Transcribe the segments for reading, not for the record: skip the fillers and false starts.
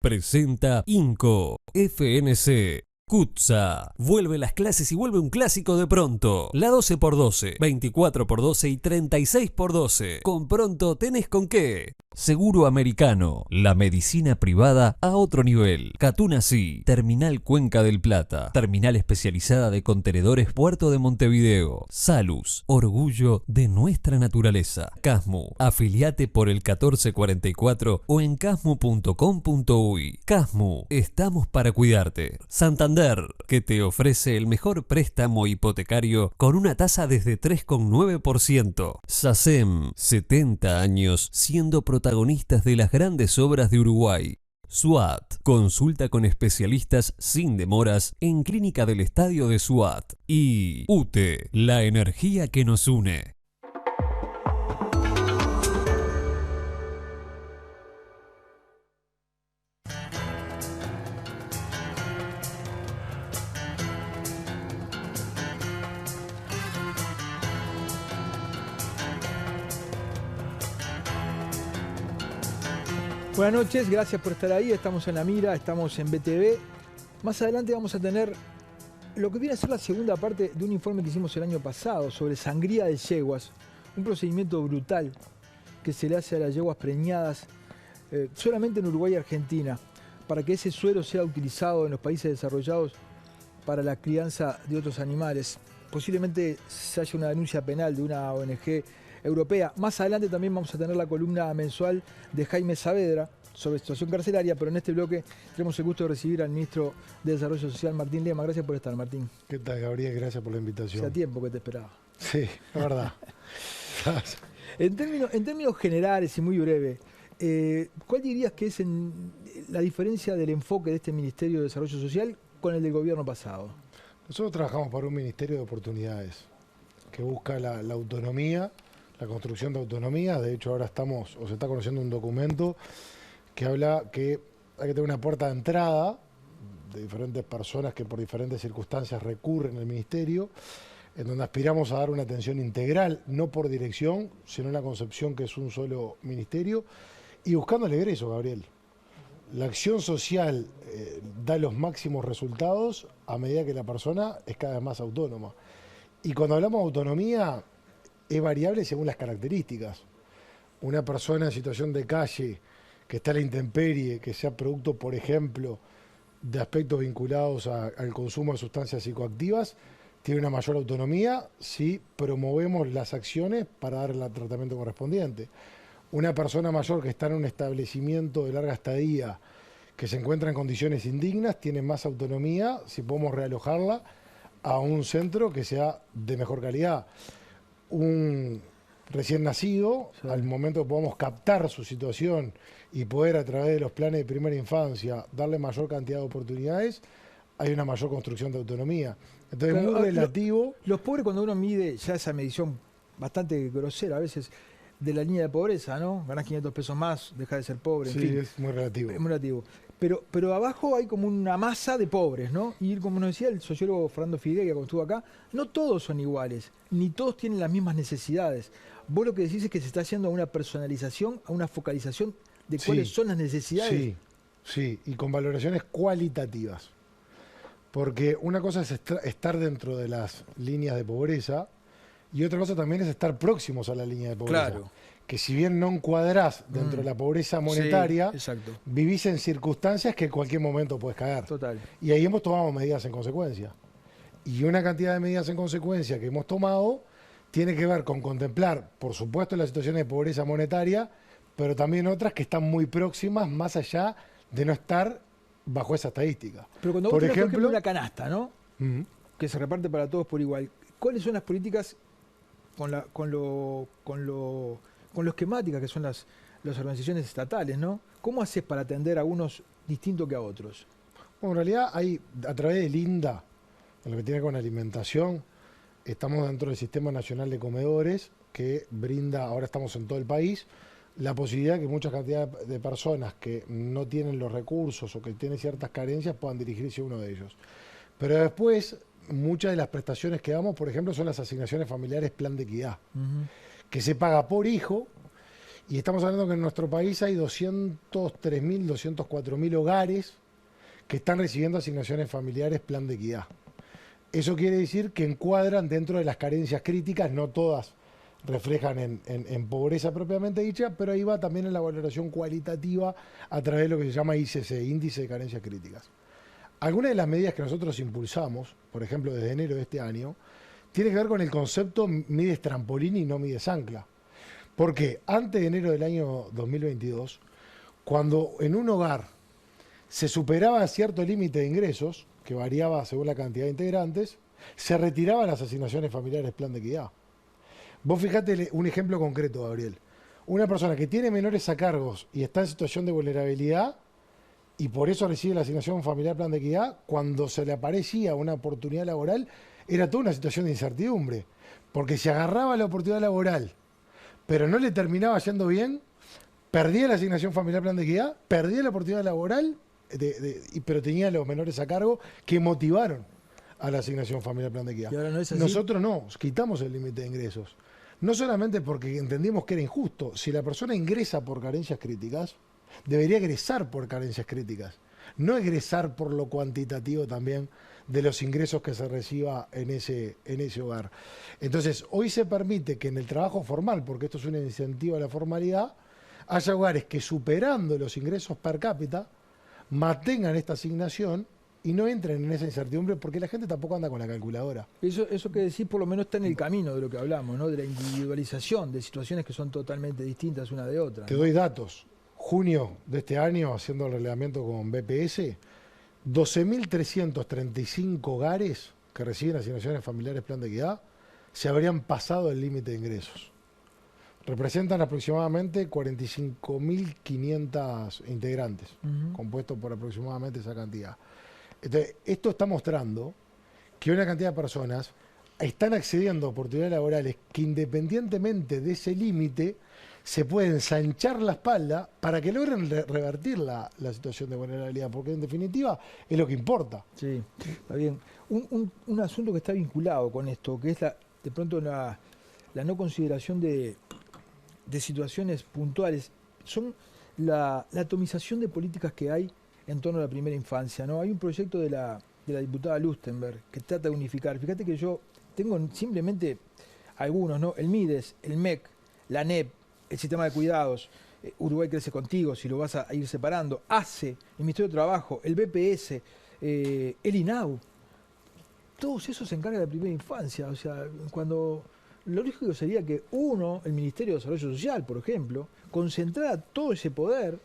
Presenta Inco, FNC. Kutza. Vuelve las clases y vuelve un clásico de Pronto. La 12x12, 24x12 y 36x12. Con Pronto tenés con qué. Seguro Americano. La medicina privada a otro nivel. Catunasí. Terminal Cuenca del Plata. Terminal especializada de contenedores Puerto de Montevideo. Salus. Orgullo de nuestra naturaleza. Casmu. Afiliate por el 1444 o en casmu.com.uy. Casmu. Estamos para cuidarte. Santander, que te ofrece el mejor préstamo hipotecario con una tasa desde 3,9%. SACEM, 70 años siendo protagonistas de las grandes obras de Uruguay. SWAT, consulta con especialistas sin demoras en Clínica del Estadio de SWAT. Y UTE, la energía que nos une. Buenas noches, gracias por estar ahí. Estamos en La Mira, estamos en BTV. Más adelante vamos a tener lo que viene a ser la segunda parte de un informe que hicimos el año pasado sobre sangría de yeguas. Un procedimiento brutal que se le hace a las yeguas preñadas solamente en Uruguay y Argentina, para que ese suero sea utilizado en los países desarrollados para la crianza de otros animales. Posiblemente se haya una denuncia penal de una ONG europea. Más adelante también vamos a tener la columna mensual de Jaime Saavedra sobre situación carcelaria, pero en este bloque tenemos el gusto de recibir al ministro de Desarrollo Social, Martín Lema. Gracias por estar, Martín. ¿Qué tal, Gabriel? Gracias por la invitación. Hacía tiempo que te esperaba. Sí, la verdad. En términos generales y muy breve, ¿cuál dirías que es la diferencia del enfoque de este Ministerio de Desarrollo Social con el del gobierno pasado? Nosotros trabajamos para un ministerio de oportunidades que busca la autonomía, la construcción de autonomía. De hecho, ahora se está conociendo un documento que habla que hay que tener una puerta de entrada de diferentes personas que por diferentes circunstancias recurren al ministerio, en donde aspiramos a dar una atención integral, no por dirección, sino en la concepción que es un solo ministerio, y buscando el egreso, Gabriel. La acción social da los máximos resultados a medida que la persona es cada vez más autónoma. Y cuando hablamos de autonomía, es variable según las características. Una persona en situación de calle, que está a la intemperie, que sea producto, por ejemplo, de aspectos vinculados al consumo de sustancias psicoactivas, tiene una mayor autonomía si promovemos las acciones para darle el tratamiento correspondiente. Una persona mayor que está en un establecimiento de larga estadía, que se encuentra en condiciones indignas, tiene más autonomía si podemos realojarla a un centro que sea de mejor calidad. Un recién nacido, sí, al momento que podamos captar su situación y poder a través de los planes de primera infancia darle mayor cantidad de oportunidades, hay una mayor construcción de autonomía. Entonces es muy relativo. Los pobres, cuando uno mide ya esa medición bastante grosera a veces de la línea de pobreza, ¿no? Ganás 500 pesos más, dejás de ser pobre, sí, en fin. Es muy relativo. Es muy relativo. Pero abajo hay como una masa de pobres, ¿no? Y como nos decía el sociólogo Fernando Figueira, que estuvo acá, no todos son iguales, ni todos tienen las mismas necesidades. Vos lo que decís es que se está haciendo a una personalización, a una focalización de cuáles son las necesidades. Sí, y con valoraciones cualitativas. Porque una cosa es estar dentro de las líneas de pobreza y otra cosa también es estar próximos a la línea de pobreza. Claro. Que si bien no encuadrás dentro de la pobreza monetaria, sí, vivís en circunstancias que en cualquier momento puedes caer. Total. Y ahí hemos tomado medidas en consecuencia. Y una cantidad de medidas en consecuencia que hemos tomado tiene que ver con contemplar, por supuesto, las situaciones de pobreza monetaria, pero también otras que están muy próximas, más allá de no estar bajo esa estadística. Pero cuando vos tenés, por ejemplo, una canasta, ¿no? Que se reparte para todos por igual, ¿cuáles son las políticas con lo esquemáticas que son las organizaciones estatales, ¿no? ¿Cómo haces para atender a unos distinto que a otros? Bueno, en realidad hay, a través del INDA, en lo que tiene con alimentación, estamos dentro del Sistema Nacional de Comedores, que brinda, ahora estamos en todo el país, la posibilidad de que mucha cantidad de personas que no tienen los recursos o que tienen ciertas carencias puedan dirigirse a uno de ellos. Pero después, muchas de las prestaciones que damos, por ejemplo, son las asignaciones familiares Plan de Equidad, que se paga por hijo Y estamos hablando que en nuestro país hay 203.000, 204.000 hogares que están recibiendo asignaciones familiares plan de equidad. Eso quiere decir que encuadran dentro de las carencias críticas, no todas reflejan en pobreza propiamente dicha, pero ahí va también en la valoración cualitativa a través de lo que se llama ICC, Índice de Carencias Críticas. Algunas de las medidas que nosotros impulsamos, por ejemplo desde enero de este año, tiene que ver con el concepto mides trampolín y no mides ancla. Porque antes de enero del año 2022, cuando en un hogar se superaba cierto límite de ingresos, que variaba según la cantidad de integrantes, se retiraban las asignaciones familiares plan de equidad. Vos fijate un ejemplo concreto, Gabriel. Una persona que tiene menores a cargos y está en situación de vulnerabilidad y por eso recibe la asignación familiar plan de equidad, cuando se le aparecía una oportunidad laboral, era toda una situación de incertidumbre. Porque si agarraba la oportunidad laboral, pero no le terminaba yendo bien, perdía la asignación familiar plan de equidad, perdía la oportunidad laboral, pero tenía los menores a cargo que motivaron a la asignación familiar plan de equidad. ¿Y ahora no es así? Nosotros no, quitamos el límite de ingresos. No solamente porque entendimos que era injusto, si la persona ingresa por carencias críticas, debería egresar por carencias críticas, no egresar por lo cuantitativo también de los ingresos que se reciba en ese hogar. Entonces, hoy se permite que en el trabajo formal, porque esto es un incentivo a la formalidad, haya hogares que superando los ingresos per cápita mantengan esta asignación y no entren en esa incertidumbre porque la gente tampoco anda con la calculadora. Eso que decís por lo menos está en el camino de lo que hablamos, ¿no? De la individualización de situaciones que son totalmente distintas una de otra. Te ¿no? doy datos. Junio de este año, haciendo el relevamiento con BPS, 12.335 hogares que reciben asignaciones familiares plan de equidad se habrían pasado el límite de ingresos. Representan aproximadamente 45.500 integrantes, compuestos por aproximadamente esa cantidad. Entonces, esto está mostrando que una cantidad de personas están accediendo a oportunidades laborales que independientemente de ese límite se pueden ensanchar la espalda para que logren revertir la situación de vulnerabilidad, porque en definitiva es lo que importa. Sí, está bien. Un asunto que está vinculado con esto, que es de pronto la no consideración de situaciones puntuales, son la atomización de políticas que hay en torno a la primera infancia, ¿no? Hay un proyecto de la diputada Lustenberg que trata de unificar. Fíjate que yo tengo simplemente algunos, ¿no? El MIDES, el MEC, la ANEP, el sistema de cuidados, Uruguay Crece Contigo, si lo vas a ir separando, ACE, el Ministerio de Trabajo, el BPS, el INAU. Todos esos se encargan de la primera infancia. O sea, cuando lo lógico sería que el Ministerio de Desarrollo Social, por ejemplo, concentrara todo ese poder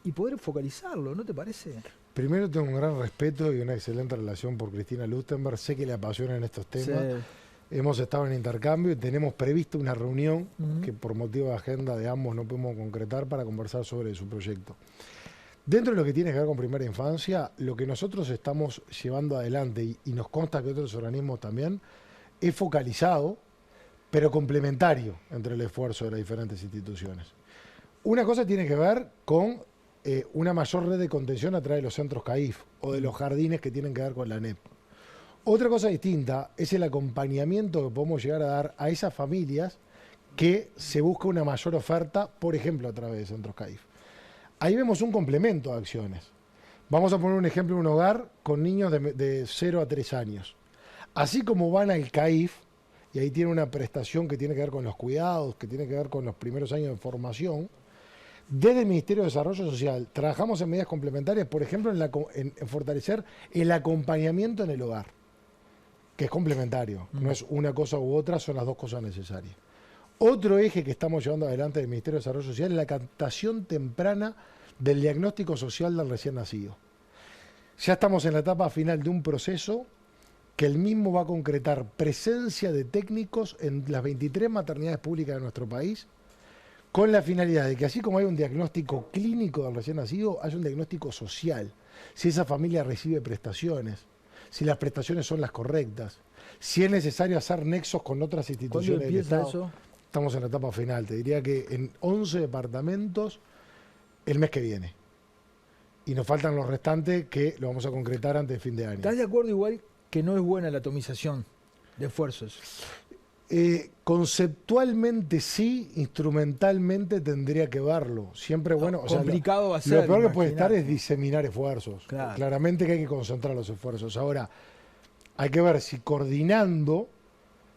y poder focalizarlo, ¿no te parece? Primero, tengo un gran respeto y una excelente relación por Cristina Lustenberg. Sé que le apasionan estos temas. Sí. Hemos estado en intercambio y tenemos previsto una reunión que por motivo de agenda de ambos no podemos concretar para conversar sobre su proyecto. Dentro de lo que tiene que ver con primera infancia, lo que nosotros estamos llevando adelante, y nos consta que otros organismos también, es focalizado, pero complementario entre el esfuerzo de las diferentes instituciones. Una cosa tiene que ver con una mayor red de contención a través de los centros CAIF o de los jardines que tienen que ver con la ANEP. Otra cosa distinta es el acompañamiento que podemos llegar a dar a esas familias que se busca una mayor oferta, por ejemplo, a través de centros CAIF. Ahí vemos un complemento de acciones. Vamos a poner un ejemplo, un hogar con niños de 0 a 3 años. Así como van al CAIF, y ahí tiene una prestación que tiene que ver con los cuidados, que tiene que ver con los primeros años de formación, desde el Ministerio de Desarrollo Social trabajamos en medidas complementarias, por ejemplo, en fortalecer el acompañamiento en el hogar, que es complementario, no es una cosa u otra, son las dos cosas necesarias. Otro eje que estamos llevando adelante del Ministerio de Desarrollo Social es la captación temprana del diagnóstico social del recién nacido. Ya estamos en la etapa final de un proceso que el mismo va a concretar presencia de técnicos en las 23 maternidades públicas de nuestro país, con la finalidad de que así como hay un diagnóstico clínico del recién nacido, hay un diagnóstico social. Si esa familia recibe prestaciones, si las prestaciones son las correctas, si es necesario hacer nexos con otras instituciones del empieza Estado. eso? Estamos en la etapa final. Te diría que en 11 departamentos el mes que viene. Y nos faltan los restantes que lo vamos a concretar antes de fin de año. ¿Estás de acuerdo igual que no es buena la atomización de esfuerzos? Conceptualmente sí, instrumentalmente tendría que verlo. Siempre bueno. O sea, complicado va a ser. Lo peor que puede estar imaginate. es diseminar esfuerzos. Claro. Claramente que hay que concentrar los esfuerzos. Ahora, hay que ver si coordinando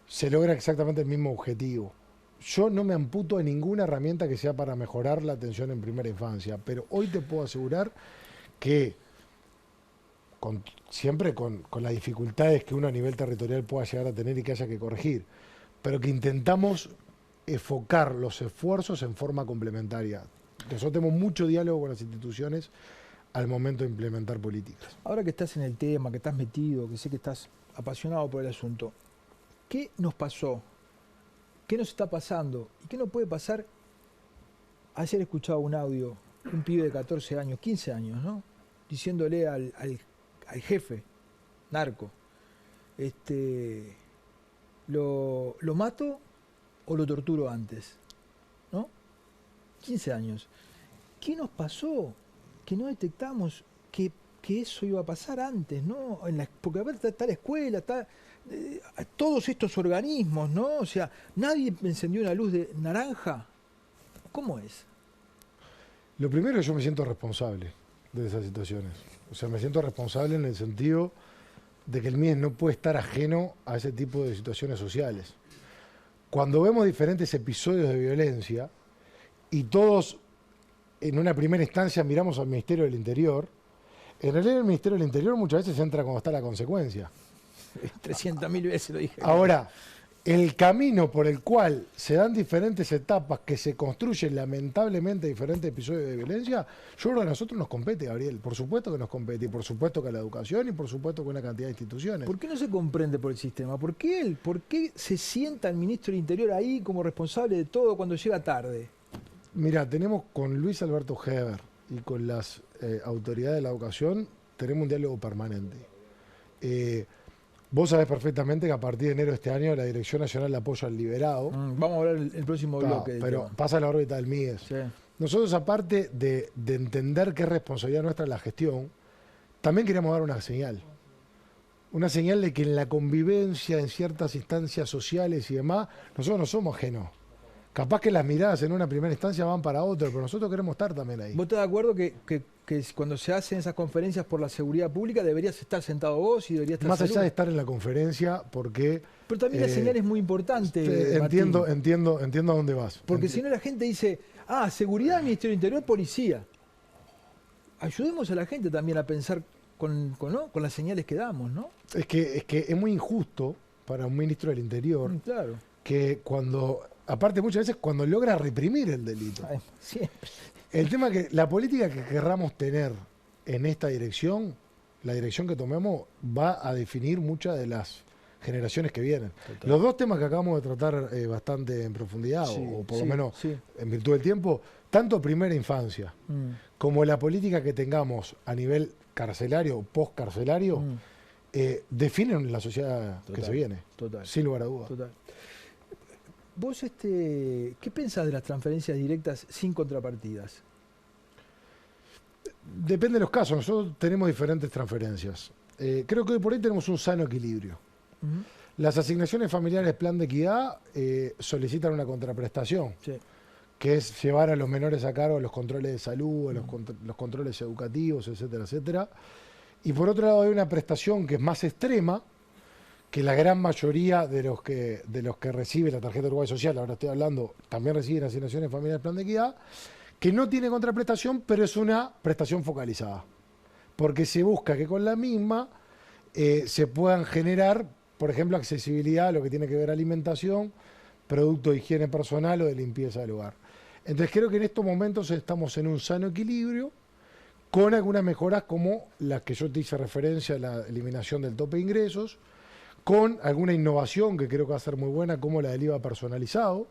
se logra exactamente el mismo objetivo. Yo no me amputo a ninguna herramienta que sea para mejorar la atención en primera infancia, pero hoy te puedo asegurar que siempre con las dificultades que uno a nivel territorial pueda llegar a tener y que haya que corregir, pero que intentamos enfocar los esfuerzos en forma complementaria. Nosotros tenemos mucho diálogo con las instituciones al momento de implementar políticas. Ahora que estás en el tema, que estás metido, que sé que estás apasionado por el asunto, ¿qué nos pasó? ¿Qué nos está pasando? ¿Y qué nos puede pasar? Ayer escuchaba un audio, un pibe de 14 años, 15 años, ¿no? Diciéndole al jefe, narco, ¿lo mato o lo torturo antes? ¿No? 15 años. ¿Qué nos pasó? Que no detectamos que eso iba a pasar antes, ¿no? Porque a ver, está la escuela, está todos estos organismos, ¿no? O sea, nadie encendió una luz de naranja. ¿Cómo es? Lo primero, yo me siento responsable de esas situaciones. O sea, me siento responsable en el sentido de que el MIES no puede estar ajeno a ese tipo de situaciones sociales. Cuando vemos diferentes episodios de violencia y todos en una primera instancia miramos al Ministerio del Interior, en realidad el Ministerio del Interior muchas veces entra cuando está la consecuencia. 300.000 veces lo dije. Ahora, el camino por el cual se dan diferentes etapas que se construyen lamentablemente diferentes episodios de violencia, yo creo que a nosotros nos compete, Gabriel. Por supuesto que nos compete, y por supuesto que a la educación, y por supuesto que a una cantidad de instituciones. ¿Por qué no se comprende por el sistema? ¿Por qué se sienta el ministro del Interior ahí como responsable de todo cuando llega tarde? Mira, tenemos con Luis Alberto Heber y con las autoridades de la educación, tenemos un diálogo permanente. Vos sabés perfectamente que a partir de enero de este año la Dirección Nacional de Apoyo al Liberado, Vamos a hablar el próximo bloque. del pero tema. pasa a la órbita del MIES. Sí. Nosotros, aparte de entender que es responsabilidad nuestra la gestión, también queríamos dar una señal. Una señal de que en la convivencia, en ciertas instancias sociales y demás, nosotros no somos ajenos. Capaz que las miradas en una primera instancia van para otra, pero nosotros queremos estar también ahí. ¿Vos estás de acuerdo que cuando se hacen esas conferencias por la seguridad pública deberías estar sentado vos y deberías estar Más allá salud? de estar en la conferencia, porque... Pero también la señal es muy importante, entiendo Martín. a dónde vas. Porque si no la gente dice, seguridad, Ministerio del Interior, policía. Ayudemos a la gente también a pensar con las señales que damos, ¿no? Es que es muy injusto para un ministro del Interior Claro. que aparte muchas veces cuando logra reprimir el delito. Siempre. El tema es que la política que querramos tener en esta dirección, la dirección que tomemos, va a definir muchas de las generaciones que vienen. Total. Los dos temas que acabamos de tratar bastante en profundidad, Sí, o por lo sí, menos sí. en virtud del tiempo, tanto primera infancia como la política que tengamos a nivel carcelario o postcarcelario, definen la sociedad que se viene, Total. sin lugar a dudas. Total. Vos, ¿qué pensás de las transferencias directas sin contrapartidas? Depende de los casos, nosotros tenemos diferentes transferencias. Creo que hoy por ahí tenemos un sano equilibrio. Las asignaciones familiares Plan de Equidad solicitan una contraprestación, Sí. que es llevar a los menores a cargo los controles de salud, los controles educativos, etcétera, etcétera. Y por otro lado hay una prestación que es más extrema, que la gran mayoría de los que recibe la tarjeta Uruguay Social, ahora estoy hablando, también reciben asignaciones familiares Plan de Equidad, que no tiene contraprestación, pero es una prestación focalizada. Porque se busca que con la misma se puedan generar, por ejemplo, accesibilidad a lo que tiene que ver alimentación, producto de higiene personal o de limpieza del hogar. Entonces creo que en estos momentos estamos en un sano equilibrio, con algunas mejoras como las que yo te hice referencia a la eliminación del tope de ingresos, con alguna innovación que creo que va a ser muy buena, como la del IVA personalizado,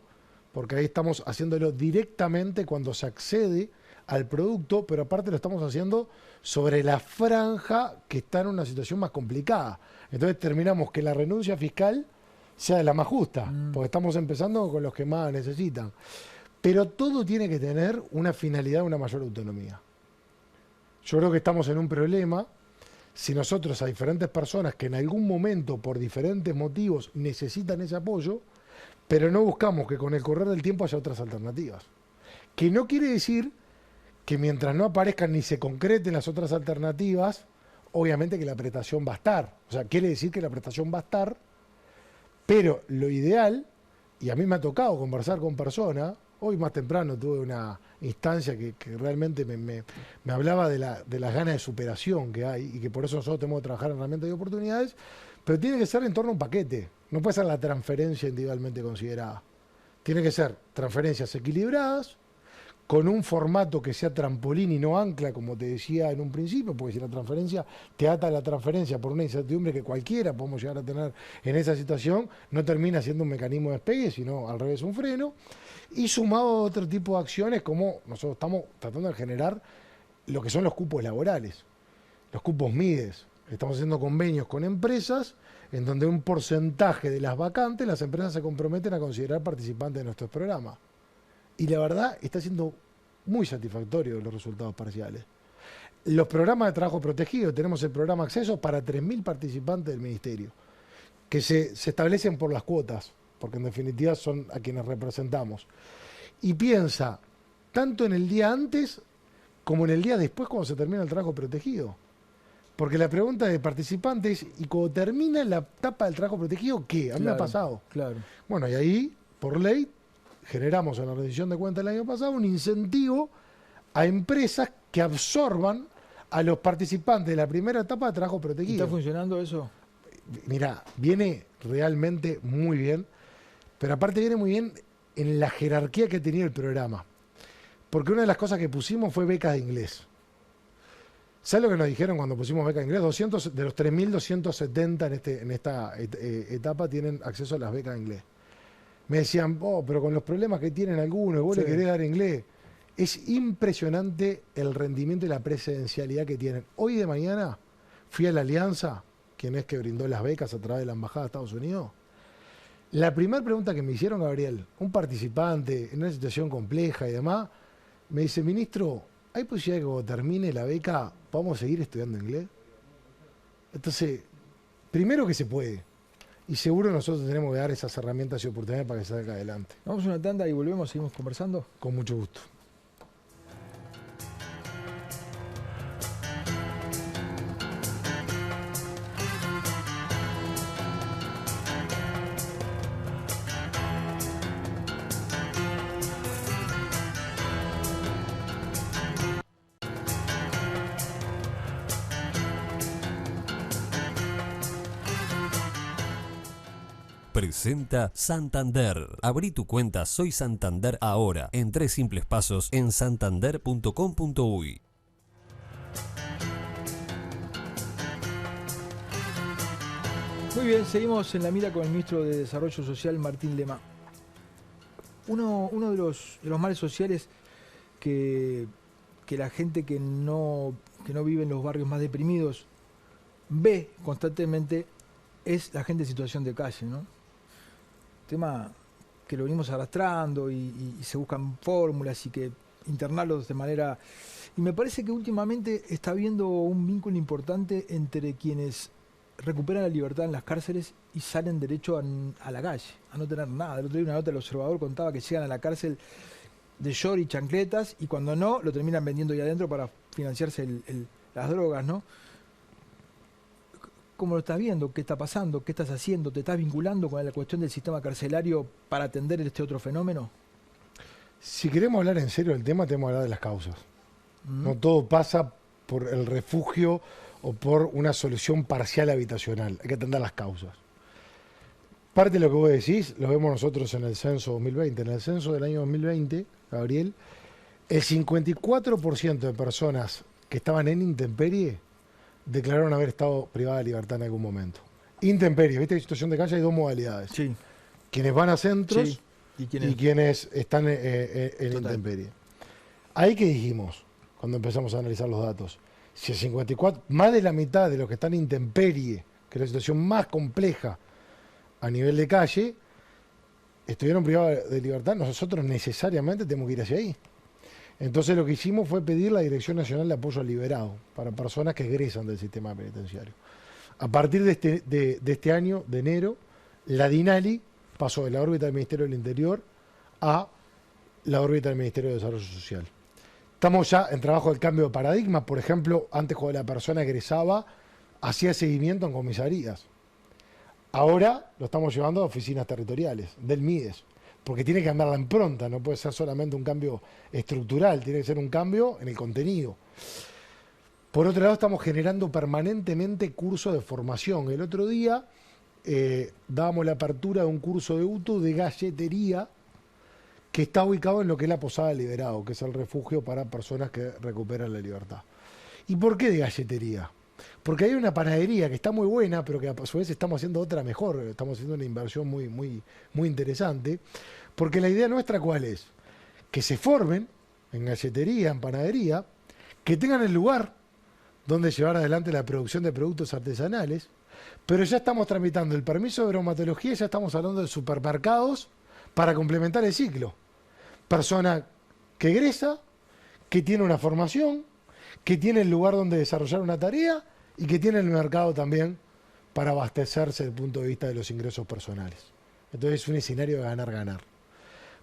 porque ahí estamos haciéndolo directamente cuando se accede al producto, pero aparte lo estamos haciendo sobre la franja que está en una situación más complicada. Entonces terminamos que la renuncia fiscal sea la más justa, porque estamos empezando con los que más necesitan. Pero todo tiene que tener una finalidad, una mayor autonomía. Yo creo que estamos en un problema. Si nosotros a diferentes personas que en algún momento, por diferentes motivos, necesitan ese apoyo, pero no buscamos que con el correr del tiempo haya otras alternativas. Que no quiere decir que mientras no aparezcan ni se concreten las otras alternativas, obviamente que la prestación va a estar. O sea, quiere decir que la prestación va a estar, pero lo ideal, y a mí me ha tocado conversar con personas, hoy más temprano tuve una instancia que realmente me hablaba de las ganas de superación que hay y que por eso nosotros tenemos que trabajar en herramientas y oportunidades, pero tiene que ser en torno a un paquete, no puede ser la transferencia individualmente considerada. Tiene que ser transferencias equilibradas, con un formato que sea trampolín y no ancla, como te decía en un principio, porque si la transferencia te ata a la transferencia por una incertidumbre que cualquiera podemos llegar a tener en esa situación, no termina siendo un mecanismo de despegue, sino al revés un freno, y sumado a otro tipo de acciones como nosotros estamos tratando de generar lo que son los cupos laborales, los cupos MIDES. Estamos haciendo convenios con empresas en donde un porcentaje de las vacantes las empresas se comprometen a considerar participantes de nuestros programas. Y la verdad está siendo muy satisfactorio los resultados parciales. Los programas de trabajo protegido, tenemos el programa Acceso para 3.000 participantes del Ministerio, que se establecen por las cuotas, porque en definitiva son a quienes representamos. Y piensa tanto en el día antes como en el día después cuando se termina el trabajo protegido. Porque la pregunta de participantes es, ¿y cuando termina la etapa del trabajo protegido, qué? A mí me ha pasado. Claro. Bueno, y ahí, por ley, generamos en la rendición de cuentas del año pasado un incentivo a empresas que absorban a los participantes de la primera etapa de trabajo protegido. ¿Está funcionando eso? Mirá, viene realmente muy bien, pero aparte viene muy bien en la jerarquía que ha tenido el programa. Porque una de las cosas que pusimos fue becas de inglés. ¿Sabes lo que nos dijeron cuando pusimos becas de inglés? 200, de los 3.270 en esta etapa tienen acceso a las becas de inglés. Me decían, pero con los problemas que tienen algunos, vos le querés dar inglés. Es impresionante el rendimiento y la presencialidad que tienen. Hoy de mañana fui a la Alianza, quien es que brindó las becas a través de la Embajada de Estados Unidos. La primera pregunta que me hicieron, Gabriel, un participante en una situación compleja y demás, me dice, ministro, ¿hay posibilidad de que cuando termine la beca podamos seguir estudiando inglés? Entonces, primero que se puede. Y seguro nosotros tenemos que dar esas herramientas y oportunidades para que salga adelante. Vamos a una tanda y volvemos, seguimos conversando. Con mucho gusto. Presenta Santander. Abrí tu cuenta Soy Santander ahora en 3 simples pasos en santander.com.uy. Muy bien, seguimos en la mira con el ministro de Desarrollo Social, Martín Lema. Uno de los males sociales que la gente que no vive en los barrios más deprimidos ve constantemente es la gente en situación de calle, ¿no? Tema que lo venimos arrastrando y se buscan fórmulas y que internarlos de manera... Y me parece que últimamente está habiendo un vínculo importante entre quienes recuperan la libertad en las cárceles y salen derecho a la calle, a no tener nada. El otro día una nota del Observador contaba que llegan a la cárcel de short y chancletas y cuando no, lo terminan vendiendo ahí adentro para financiarse las drogas, ¿no? ¿Cómo lo estás viendo? ¿Qué está pasando? ¿Qué estás haciendo? ¿Te estás vinculando con la cuestión del sistema carcelario para atender este otro fenómeno? Si queremos hablar en serio del tema, tenemos que hablar de las causas. No todo pasa por el refugio o por una solución parcial habitacional. Hay que atender las causas. Parte de lo que vos decís lo vemos nosotros en el censo 2020. En el censo del año 2020, Gabriel, el 54% de personas que estaban en intemperie declararon haber estado privadas de libertad en algún momento. Intemperie, ¿viste? En situación de calle hay dos modalidades. Sí. Quienes van a centros Sí. ¿Y quienes están en intemperie. Ahí que dijimos, cuando empezamos a analizar los datos, si el 54, más de la mitad de los que están en intemperie, que es la situación más compleja a nivel de calle, estuvieron privados de libertad, nosotros necesariamente tenemos que ir hacia ahí. Entonces lo que hicimos fue pedir la Dirección Nacional de Apoyo al Liberado para personas que egresan del sistema penitenciario. A partir de este año, de enero, la DINALI pasó de la órbita del Ministerio del Interior a la órbita del Ministerio de Desarrollo Social. Estamos ya en trabajo del cambio de paradigma. Por ejemplo, antes cuando la persona egresaba, hacía seguimiento en comisarías. Ahora lo estamos llevando a oficinas territoriales, del MIDES, porque tiene que cambiar la impronta, no puede ser solamente un cambio estructural, tiene que ser un cambio en el contenido. Por otro lado, estamos generando permanentemente cursos de formación. El otro día dábamos la apertura de un curso de UTU de galletería que está ubicado en lo que es la Posada del Liberado, que es el refugio para personas que recuperan la libertad. ¿Y por qué de galletería? Porque hay una panadería que está muy buena, pero que a su vez estamos haciendo otra mejor. Estamos haciendo una inversión muy interesante. Porque la idea nuestra, ¿cuál es? Que se formen en galletería, en panadería, que tengan el lugar donde llevar adelante la producción de productos artesanales, pero ya estamos tramitando el permiso de bromatología y ya estamos hablando de supermercados para complementar el ciclo. Persona que egresa, que tiene una formación, que tiene el lugar donde desarrollar una tarea y que tiene el mercado también para abastecerse desde el punto de vista de los ingresos personales. Entonces es un escenario de ganar-ganar.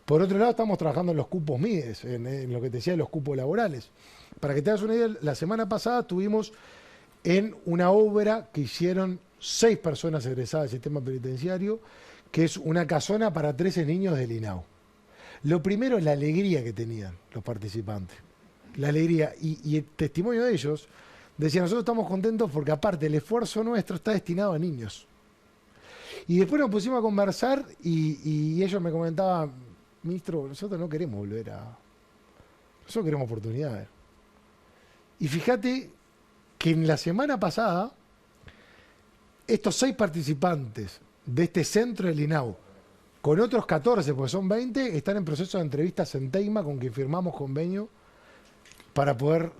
Por otro lado, estamos trabajando en los cupos MIDES, en lo que te decía, los cupos laborales. Para que te hagas una idea, la semana pasada estuvimos en una obra que hicieron 6 personas egresadas del sistema penitenciario, que es una casona para 13 niños del INAU. Lo primero es la alegría que tenían los participantes. La alegría. Y el testimonio de ellos decía, nosotros estamos contentos porque aparte el esfuerzo nuestro está destinado a niños. Y después nos pusimos a conversar y ellos me comentaban, ministro, nosotros no queremos volver a... Nosotros queremos oportunidades. Y fíjate que en la semana pasada, estos 6 participantes de este centro del INAU, con otros 14, porque son 20, están en proceso de entrevistas en Teima, con quien firmamos convenio para poder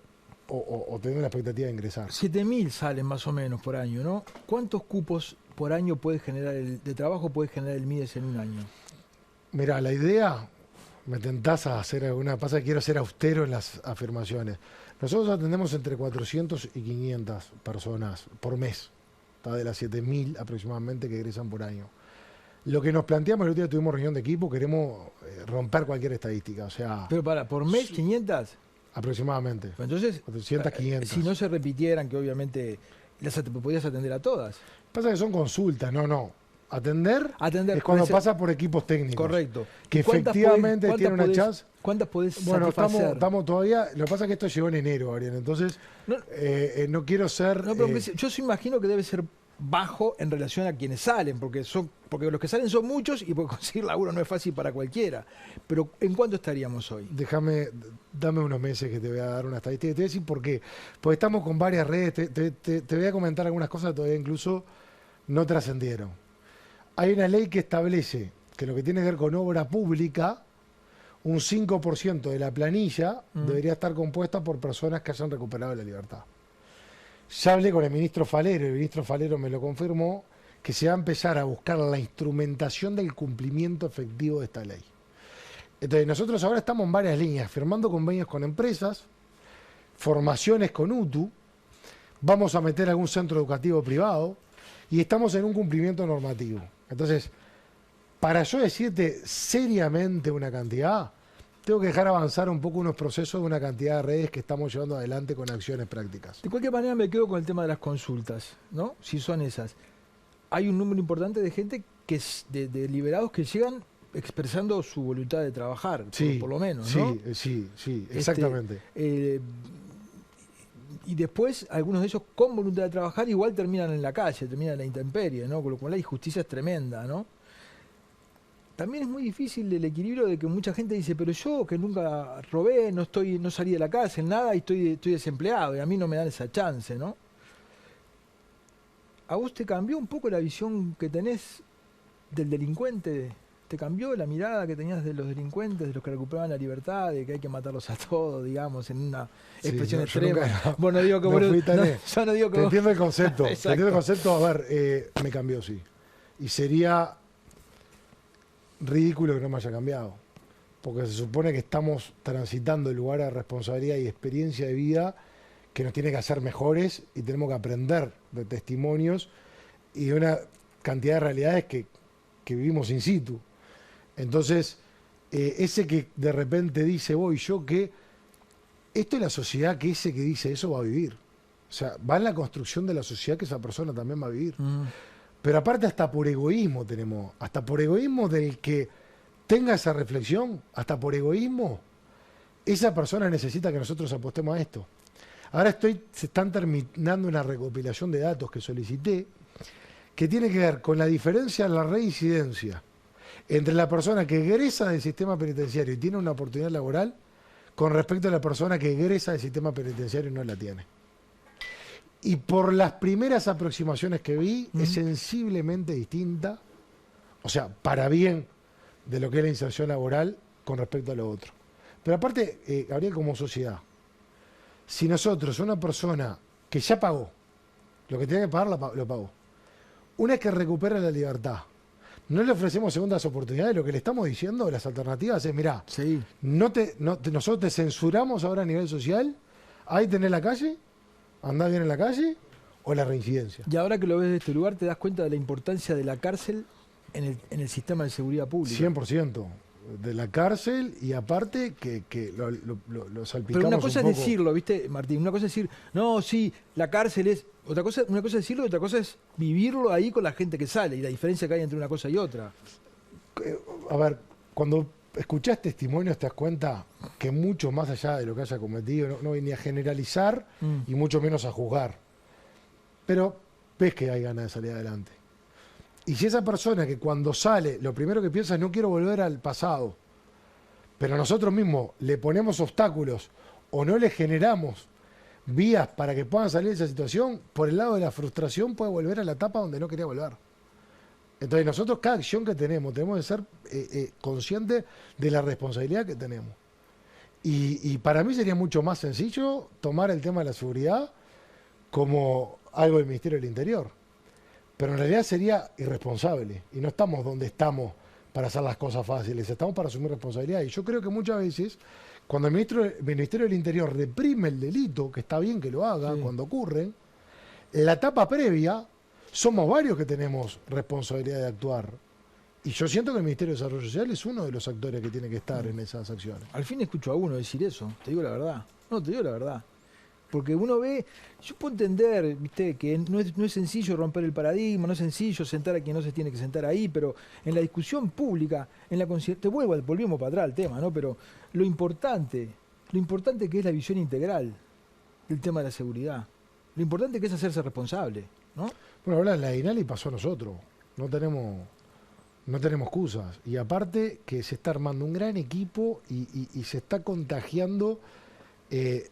o tener la expectativa de ingresar. 7.000 salen más o menos por año, ¿no? ¿Cuántos cupos por año puede generar de trabajo puede generar el MIDES en un año? Mira, la idea, me tentás a hacer alguna, pasa que quiero ser austero en las afirmaciones. Nosotros atendemos entre 400 y 500 personas por mes, está de las 7.000 aproximadamente que egresan por año. Lo que nos planteamos, el otro día tuvimos reunión de equipo, queremos romper cualquier estadística, o sea... Pero por mes, 500. Aproximadamente. Entonces, 400, 500. Si no se repitieran, que obviamente podías atender a todas. Pasa que son consultas, no. Atender es cuando pasa por equipos técnicos. Correcto. Que efectivamente tiene una chance. ¿Cuántas podés Bueno, satisfacer? estamos todavía... Lo que pasa es que esto llegó en enero, Ariel. Entonces, no quiero ser... No, pero yo sí imagino que debe ser bajo en relación a quienes salen, porque los que salen son muchos y porque conseguir laburo no es fácil para cualquiera. Pero ¿en cuánto estaríamos hoy? Dame unos meses que te voy a dar una estadística. Te voy a decir por qué. Porque estamos con varias redes. Te voy a comentar algunas cosas que todavía incluso no trascendieron. Hay una ley que establece que lo que tiene que ver con obra pública, un 5% de la planilla debería estar compuesta por personas que hayan recuperado la libertad. Ya hablé con el ministro Falero me lo confirmó, que se va a empezar a buscar la instrumentación del cumplimiento efectivo de esta ley. Entonces, nosotros ahora estamos en varias líneas, firmando convenios con empresas, formaciones con UTU, vamos a meter algún centro educativo privado y estamos en un cumplimiento normativo. Entonces, para yo decirte seriamente una cantidad, tengo que dejar avanzar un poco unos procesos de una cantidad de redes que estamos llevando adelante con acciones prácticas. De cualquier manera me quedo con el tema de las consultas, ¿no? Si son esas. Hay un número importante de gente de liberados que llegan expresando su voluntad de trabajar, sí, por lo menos, ¿no? Sí, exactamente. Y después, algunos de ellos con voluntad de trabajar igual terminan en la calle, terminan en la intemperie, ¿no? Con lo cual la injusticia es tremenda, ¿no? También es muy difícil el equilibrio de que mucha gente dice, pero yo que nunca robé, no salí de la cárcel, nada, y estoy desempleado, y a mí no me dan esa chance, ¿no? ¿A vos te cambió un poco la visión que tenés del delincuente? ¿Te cambió la mirada que tenías de los delincuentes, de los que recuperaban la libertad, de que hay que matarlos a todos, digamos, en una expresión extrema? Bueno, digo que yo no digo que te entiendo el concepto. Exacto. Te entiendo el concepto. A ver, me cambió, sí. Y sería ridículo que no me haya cambiado. Porque se supone que estamos transitando el lugar de responsabilidad y experiencia de vida que nos tiene que hacer mejores y tenemos que aprender de testimonios y de una cantidad de realidades que que vivimos in situ. Entonces, ese que de repente dice, voy yo, que esto es la sociedad que ese que dice eso va a vivir. O sea, va en la construcción de la sociedad que esa persona también va a vivir. Pero aparte hasta por egoísmo tenemos, hasta por egoísmo del que tenga esa reflexión, hasta por egoísmo, esa persona necesita que nosotros apostemos a esto. Ahora se están terminando una recopilación de datos que solicité, que tiene que ver con la diferencia en la reincidencia entre la persona que egresa del sistema penitenciario y tiene una oportunidad laboral con respecto a la persona que egresa del sistema penitenciario y no la tiene. Y por las primeras aproximaciones que vi, es sensiblemente distinta, o sea, para bien de lo que es la inserción laboral con respecto a lo otro. Pero aparte, Gabriel, como sociedad, si nosotros, una persona que ya pagó, lo que tenía que pagar lo pagó, una vez que recupera la libertad, no le ofrecemos segundas oportunidades, lo que le estamos diciendo, las alternativas es, mirá, Sí. nosotros te censuramos ahora a nivel social, ahí tenés la calle, andás bien en la calle, o la reincidencia. Y ahora que lo ves de este lugar, te das cuenta de la importancia de la cárcel en el sistema de seguridad pública. 100% de la cárcel, y aparte que lo salpicamos. Pero una cosa un es poco. decirlo, ¿viste, Martín? Una cosa es decir, no, sí, la cárcel es... Una cosa es decirlo y otra cosa es vivirlo ahí con la gente que sale y la diferencia que hay entre una cosa y otra. A ver, cuando escuchás testimonios te das cuenta que mucho más allá de lo que haya cometido, no venía a generalizar y mucho menos a juzgar. Pero ves que hay ganas de salir adelante. Y si esa persona que cuando sale, lo primero que piensa es no quiero volver al pasado, pero nosotros mismos le ponemos obstáculos o no le generamos vías para que puedan salir de esa situación, por el lado de la frustración puede volver a la etapa donde no quería volver. Entonces nosotros cada acción que tenemos que ser conscientes de la responsabilidad que tenemos. Y para mí sería mucho más sencillo tomar el tema de la seguridad como algo del Ministerio del Interior. Pero en realidad sería irresponsable. Y no estamos donde estamos para hacer las cosas fáciles, estamos para asumir responsabilidad. Y yo creo que muchas veces, cuando el Ministerio del Interior reprime el delito, que está bien que lo haga cuando ocurre, en la etapa previa somos varios que tenemos responsabilidad de actuar. Y yo siento que el Ministerio de Desarrollo Social es uno de los actores que tiene que estar en esas acciones. Al fin escucho a uno decir eso, te digo la verdad. No, te digo la verdad. Porque uno ve, yo puedo entender, viste, que no es sencillo romper el paradigma, no es sencillo sentar a quien no se tiene que sentar ahí, pero en la discusión pública, volvimos para atrás al tema, ¿no? Pero lo importante que es la visión integral del tema de la seguridad. Lo importante que es hacerse responsable, ¿no? Bueno, ahora la INALI pasó a nosotros. No tenemos excusas. Y aparte que se está armando un gran equipo y se está contagiando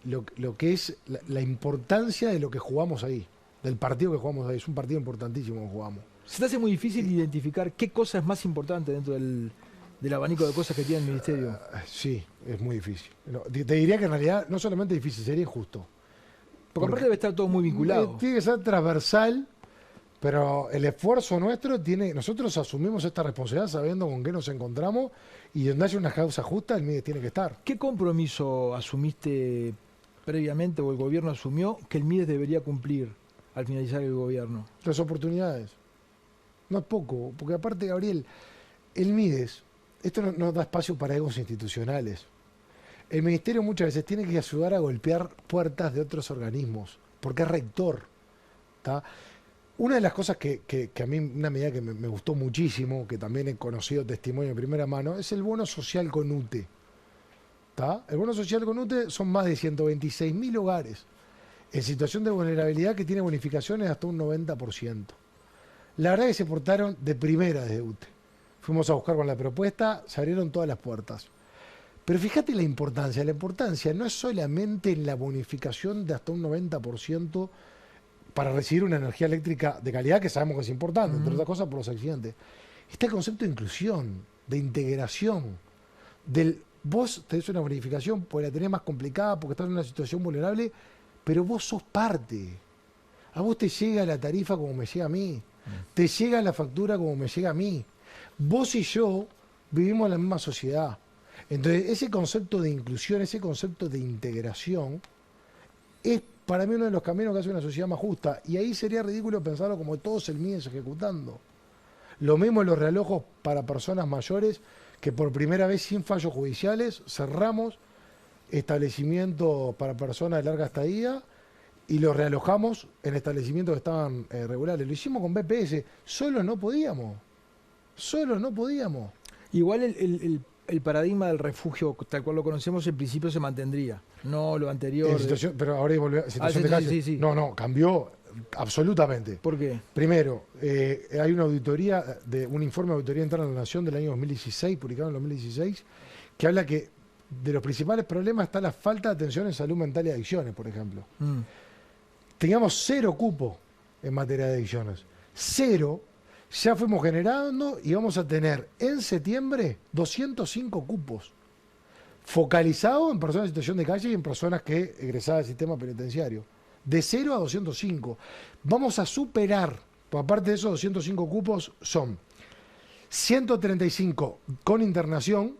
lo que es la importancia de lo que jugamos ahí, del partido que jugamos ahí. Es un partido importantísimo que jugamos. Se te hace muy difícil identificar qué cosa es más importante dentro del abanico de cosas que tiene el Ministerio. Sí, es muy difícil. No, te diría que en realidad no solamente es difícil, sería injusto. Porque aparte debe estar todo muy vinculado. Tiene que ser transversal, pero el esfuerzo nuestro nosotros asumimos esta responsabilidad sabiendo con qué nos encontramos, y donde haya una causa justa, el MIDES tiene que estar. ¿Qué compromiso asumiste previamente o el gobierno asumió que el MIDES debería cumplir al finalizar el gobierno? Las oportunidades. No es poco, porque aparte, Gabriel, el MIDES, esto no da espacio para egos institucionales. El Ministerio muchas veces tiene que ayudar a golpear puertas de otros organismos, porque es rector. ¿Tá? Una de las cosas que a mí, una medida que me gustó muchísimo, que también he conocido testimonio de primera mano, es el bono social con UTE. ¿Tá? El bono social con UTE son más de 126.000 hogares en situación de vulnerabilidad que tiene bonificaciones hasta un 90%. La verdad es que se portaron de primera desde UTE. Fuimos a buscar con la propuesta, se abrieron todas las puertas. Pero fíjate la importancia no es solamente en la bonificación de hasta un 90% para recibir una energía eléctrica de calidad, que sabemos que es importante, entre otras cosas por los accidentes. Está el concepto de inclusión, de integración, vos tenés una bonificación porque la tenés más complicada, porque estás en una situación vulnerable, pero vos sos parte. A vos te llega la tarifa como me llega a mí, te llega la factura como me llega a mí. Vos y yo vivimos en la misma sociedad. Entonces, ese concepto de inclusión, ese concepto de integración, es para mí uno de los caminos que hace una sociedad más justa. Y ahí sería ridículo pensarlo como todos el MIDES ejecutando. Lo mismo en los realojos para personas mayores, que por primera vez sin fallos judiciales cerramos establecimientos para personas de larga estadía y los realojamos en establecimientos que estaban regulares. Lo hicimos con BPS, solo no podíamos. Igual el paradigma del refugio, tal cual lo conocemos, en principio se mantendría, no lo anterior. Pero ahora volvió a situación de calle. Sí. No, cambió absolutamente. ¿Por qué? Primero, hay una auditoría, un informe de auditoría interna de la Nación del año 2016, publicado en el 2016, que habla que de los principales problemas está la falta de atención en salud mental y adicciones, por ejemplo. Teníamos 0 cupo en materia de adicciones. 0. Ya fuimos generando y vamos a tener en septiembre 205 cupos focalizados en personas en situación de calle y en personas que egresadas del sistema penitenciario. De 0 a 205. Vamos a superar, por aparte de esos 205 cupos, son 135 con internación,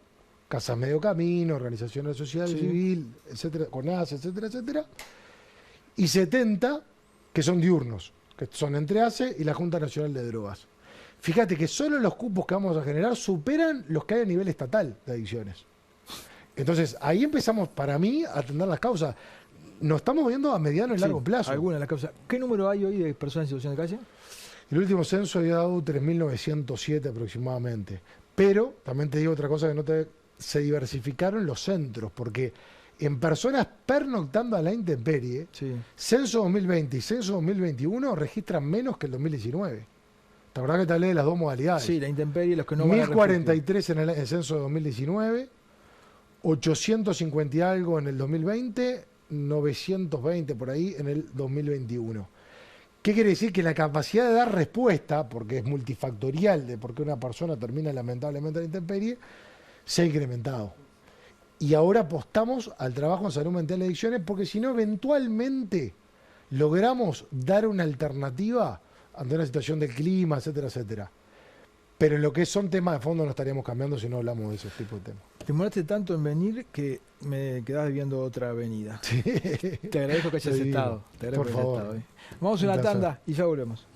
casas medio camino, organizaciones de sociedad civil, etcétera, CONAS, etcétera, etcétera, y 70 que son diurnos, que son entre ACE y la Junta Nacional de Drogas. Fíjate que solo los cupos que vamos a generar superan los que hay a nivel estatal de adicciones. Entonces, ahí empezamos, para mí, a atender las causas. Nos estamos viendo a mediano y largo plazo. Algunas de las causas. ¿Qué número hay hoy de personas en situación de calle? El último censo había dado 3.907 aproximadamente. Pero, también te digo otra cosa, que se diversificaron los centros, porque en personas pernoctando a la intemperie, censo 2020 y censo 2021 registran menos que el 2019. ¿Te acordás que te hablé de las dos modalidades? Sí, la intemperie y los que no van a 1043 en el censo de 2019, 850 y algo en el 2020, 920 por ahí en el 2021. ¿Qué quiere decir? Que la capacidad de dar respuesta, porque es multifactorial de por qué una persona termina lamentablemente en la intemperie, se ha incrementado. Y ahora apostamos al trabajo en salud mental y adicciones, porque si no, eventualmente logramos dar una alternativa ante una situación del clima, etcétera, etcétera. Pero en lo que son temas de fondo no estaríamos cambiando si no hablamos de esos tipos de temas. Te demoraste tanto en venir que me quedás viendo otra avenida. Sí. Te agradezco que hayas estado. Te agradezco por favor. Vamos a una tanda y ya volvemos.